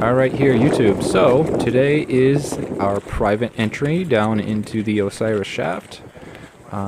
Alright here YouTube, so today is our private entry down into the Osiris shaft.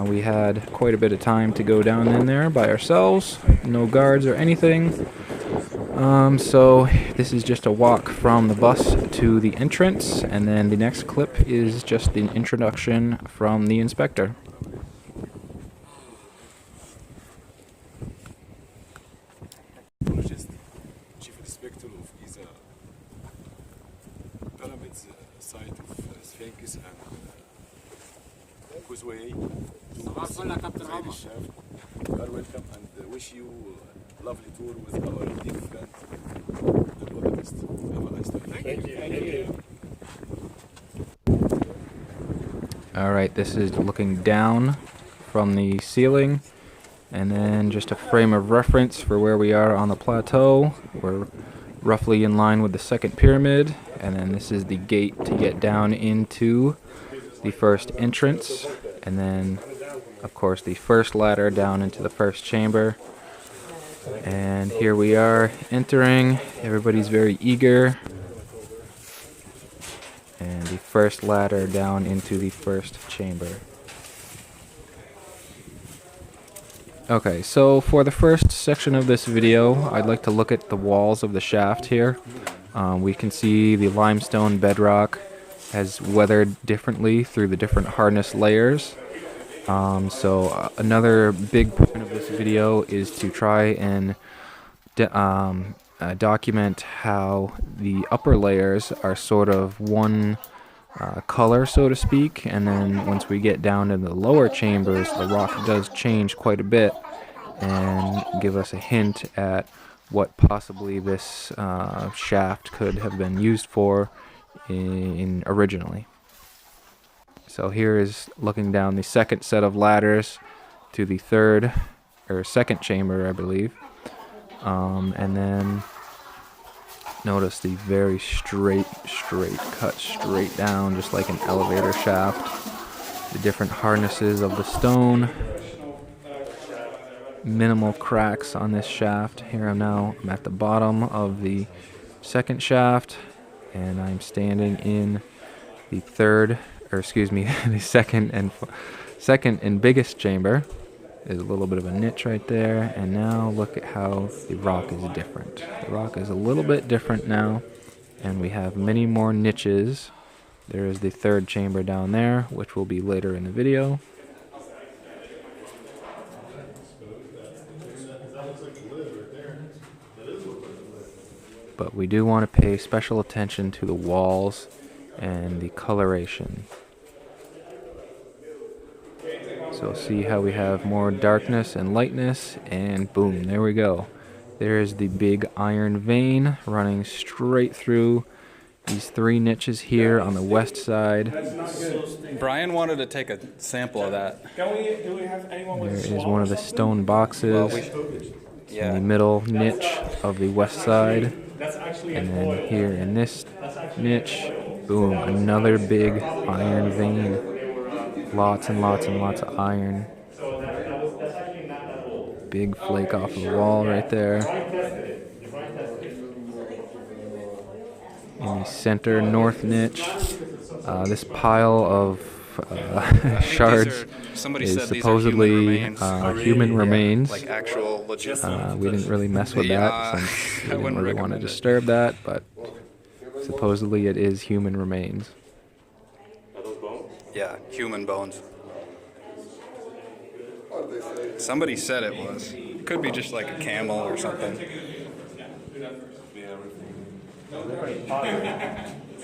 We had quite a bit of time to go down in there by ourselves, no guards or anything. So this is just a walk from the bus to the entrance, and then the next clip is just an introduction from the inspector. Chief Inspector of Giza Pyramids site of Sphinx and Causeway to Osiris shaft. You are welcome and wish you a lovely tour with our dear friend. All the best. Have a nice day. Thank you. Alright, this is looking down from the ceiling, and then just a frame of reference for where we are on the plateau. We're roughly in line with the second pyramid, and then this is the gate to get down into the first entrance, and then of course the first ladder down into the first chamber. And here we are entering. Everybody's very eager. And the first ladder down into the first chamber. Okay, so for the first section of this video, I'd like to look at the walls of the shaft here. We can see the limestone bedrock has weathered differently through the different hardness layers. Another big point of this video is to try and document how the upper layers are sort of one color, so to speak, and then once we get down in the lower chambers, the rock does change quite a bit and give us a hint at what possibly this shaft could have been used for originally. So here is looking down the second set of ladders to the third or second chamber, I believe. And then notice the very straight cut straight down, just like an elevator shaft. The different harnesses of the stone. Minimal cracks on this shaft. Here I'm at the bottom of the second shaft, and I'm standing in the the second and biggest chamber. There's a little bit of a niche right there, and now look at how the rock is different. The rock is a little bit different now, and we have many more niches. There is the third chamber down there, which will be later in the video. But we do want to pay special attention to the walls and the coloration. So see how we have more darkness and lightness, and boom, there we go. There's the big iron vein running straight through these three niches here on the west side. Brian wanted to take a sample of that. There is one of the stone boxes in the middle niche of the west side. And then here in this niche, boom, another big iron vein. Lots and lots and lots of iron. Big flake off of the wall right there. In the center north niche, this pile of shards is supposedly human remains. Like actual legit. We didn't really mess with that since we didn't really want to disturb that, but supposedly it is human remains. Yeah, human bones. Somebody said it was. Could be just like a camel or something. It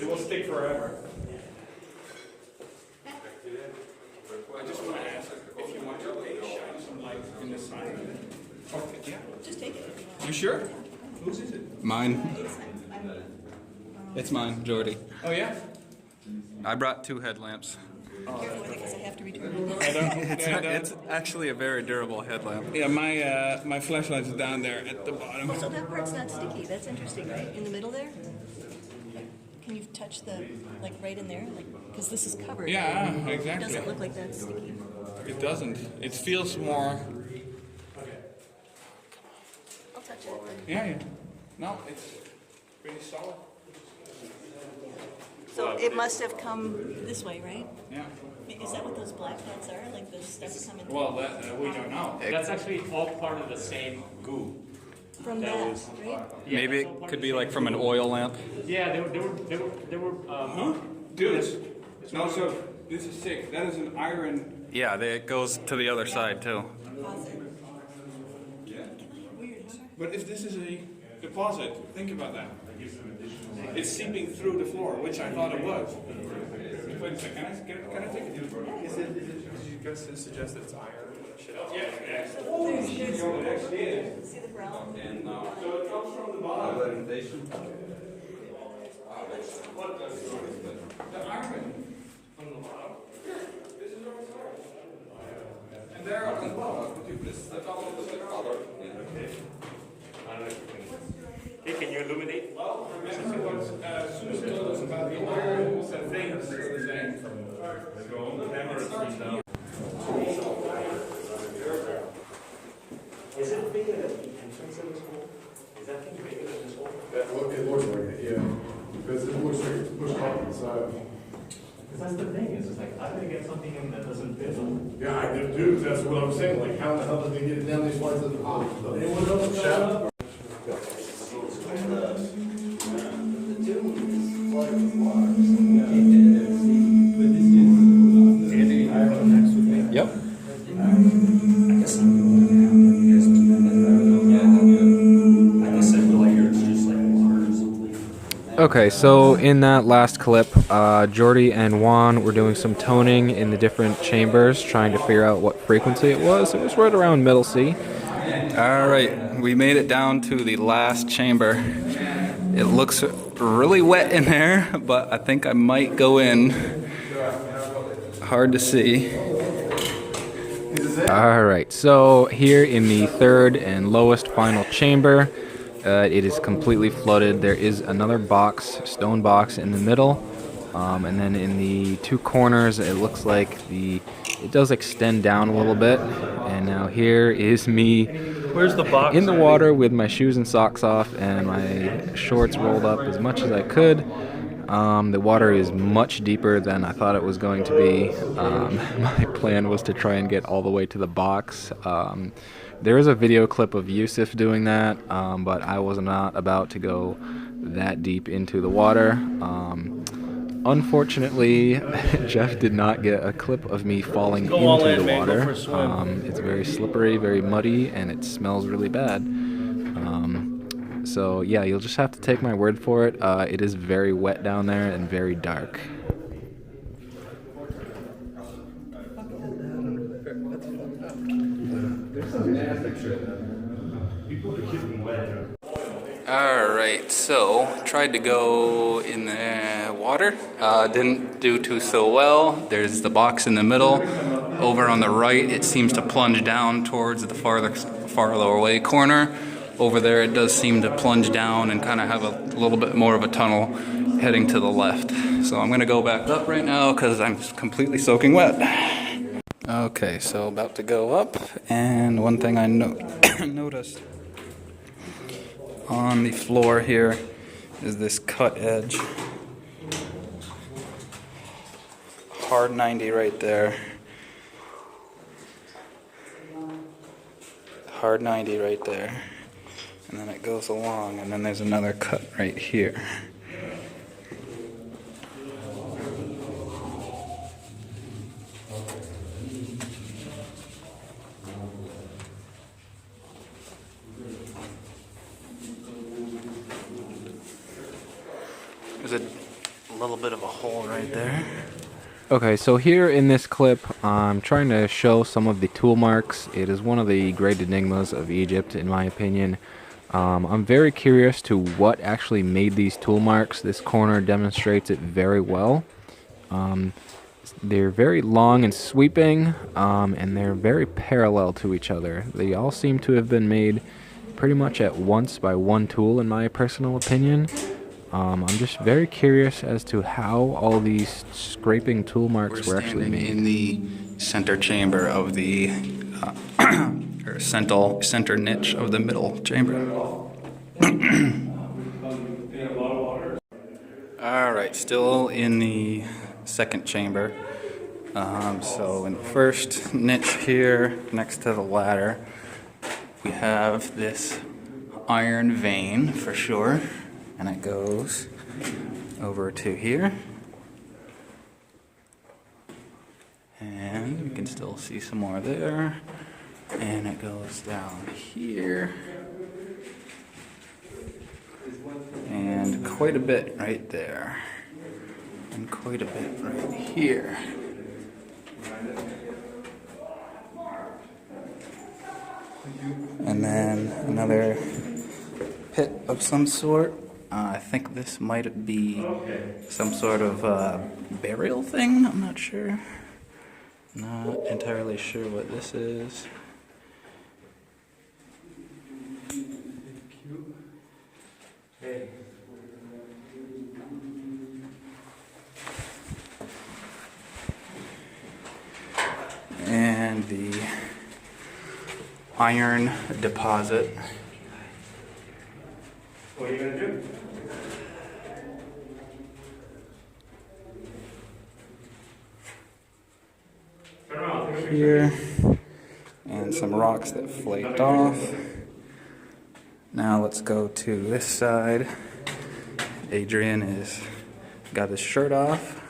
will stick forever. I just want to ask if you want to shine some light in this side. Okay, yeah. Just take it. You sure? Whose is it? Mine. It's mine, Jordy. Oh yeah? I brought 2 headlamps. Careful with it because I have to return it. It's actually a very durable headlamp. Yeah, my flashlight is down there at the bottom. So that part's not sticky. That's interesting, right? In the middle there? Can you touch the, like right in there? Like, because this is covered. Yeah, It exactly. doesn't look like that's sticky. It doesn't. It feels more. I'll touch it. Yeah. No, it's pretty solid. So it must have come this way, right? Yeah. Is that what those black dots are? Like the stuff coming Well, that we don't know. That's actually all part of the same goo. from that that, was- right? Yeah, Maybe that's all it part could of be the like same from an goo. oil lamp. Yeah, they were. Dudes. No, so this is sick. That is an iron. Yeah, it goes to the other side too. Yeah. But if this is a deposit, think about that. It's seeping through the floor, which I thought it was. Wait a second. Can I take it? Is it? Did you guys suggest that it's iron? Yeah. See the brown? So it comes from the bottom. The iron from the bottom. This is our start. And there on the bottom, this is the top of the color. Hey, can you illuminate? Well, remember what Susan told us about the iron things that are the same. Is it bigger than the entrance of this hole? Is that thing bigger than this hole? It looks like it, yeah. Because it looks like it's pushed off to the side. Because that's the thing, is it's like, how do they get something in that doesn't fit? Yeah, I do, that's what I'm saying, like, how the hell did they get it down these flights of the top? Yep. Okay, so in that last clip, Jordy and Juan were doing some toning in the different chambers, trying to figure out what frequency it was. It was right around middle C. All right, we made it down to the last chamber. It looks really wet in there, but I think I might go in. Hard to see. All right, so here in the third and lowest final chamber, it is completely flooded. There is another box, stone box in the middle, and then in the two corners, it looks like it does extend down a little bit. And now here is me. Where's the box? In the water with my shoes and socks off and my shorts rolled up as much as I could. The water is much deeper than I thought it was going to be. My plan was to try and get all the way to the box. There is a video clip of Yusuf doing that, but I was not about to go that deep into the water. Unfortunately, Jeff did not get a clip of me falling into the water. It's very slippery, very muddy, and it smells really bad. So yeah, you'll just have to take my word for it. It is very wet down there and very dark. Alright, so tried to go in the water. Didn't do too so well. There's the box in the middle. Over on the right, it seems to plunge down towards the farther away corner. Over there, it does seem to plunge down and kind of have a little bit more of a tunnel heading to the left. So I'm going to go back up right now because I'm completely soaking wet. Okay, so about to go up, and one thing I noticed on the floor here is this cut edge. Hard 90 right there. Hard 90 right there. And then it goes along, and then there's another cut right here. There's a little bit of a hole right there. Okay, so here in this clip, I'm trying to show some of the tool marks. It is one of the great enigmas of Egypt, in my opinion. I'm very curious to what actually made these tool marks. This corner demonstrates it very well. They're very long and sweeping, and they're very parallel to each other. They all seem to have been made pretty much at once by one tool, in my personal opinion. I'm just very curious as to how all these scraping tool marks were actually made. In the center chamber of the or center niche of the middle chamber. Alright, still in the second chamber. So in the first niche here, next to the ladder, we have this iron vein for sure, and it goes over to here. And you can still see some more there. And it goes down here. And quite a bit right there. And quite a bit right here. And then another pit of some sort. I think this might be some sort of burial thing. I'm not sure. Not entirely sure what this is. And the iron deposit. What are you gonna do? Turn around. Here. And some rocks that flaked off. Now let's go to this side. Adrian is got his shirt off.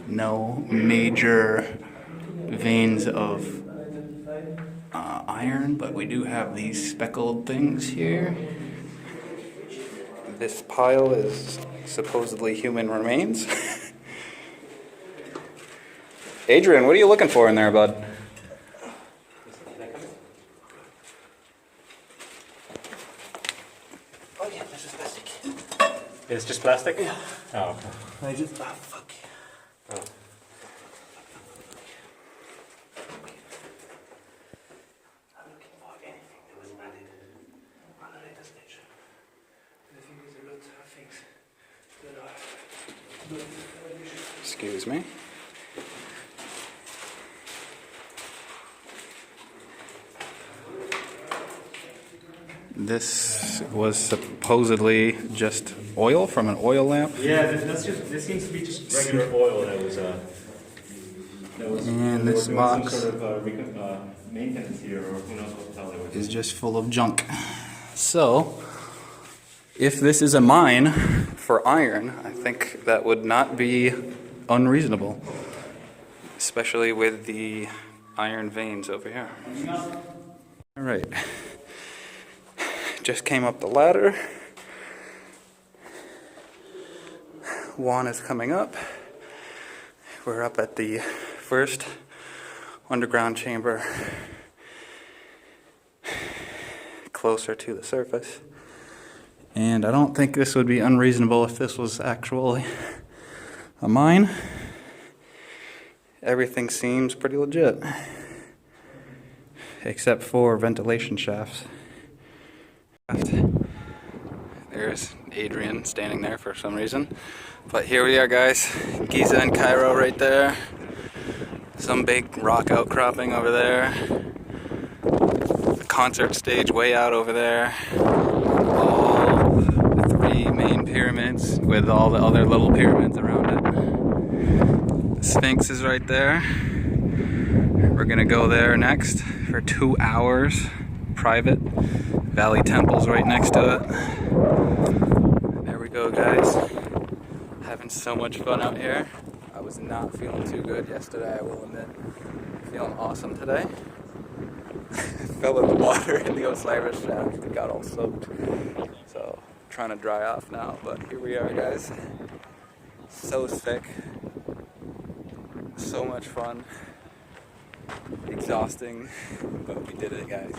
No major veins of iron, but we do have these speckled things here. This pile is supposedly human remains. Adrian, what are you looking for in there, bud? Oh yeah, this is plastic. It's just plastic? Yeah. Oh, okay. I just, fuck. Oh. I'm looking for anything that was added on a later stage. I think there's a lot of things that are. Excuse me. This was supposedly just oil from an oil lamp. Yeah, this seems to be just regular oil that was And they this were doing box some sort of maintenance here, or who knows what the hell they were doing. is just full of junk. So, if this is a mine for iron, I think that would not be unreasonable, especially with the iron veins over here. All right. Just came up the ladder. Juan is coming up. We're up at the first underground chamber, closer to the surface. And I don't think this would be unreasonable if this was actually a mine. Everything seems pretty legit, except for ventilation shafts. There's Adrian standing there for some reason. But here we are, guys. Giza and Cairo right there. Some big rock outcropping over there. The concert stage way out over there. All the three main pyramids with all the other little pyramids around it. The Sphinx is right there. We're gonna go there next for 2 hours. Private. Valley Temple's right next to it. There we go, guys. Having so much fun out here. I was not feeling too good yesterday, I will admit. Feeling awesome today. Fell in the water in the Osiris shaft and got all soaked. So, trying to dry off now, but here we are, guys. So sick. So much fun. Exhausting, but we did it, guys.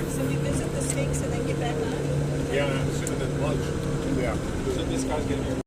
So we visit the Sphinx and then get back on? Yeah, I'm assuming that lunch. Yeah. So this guy's getting here.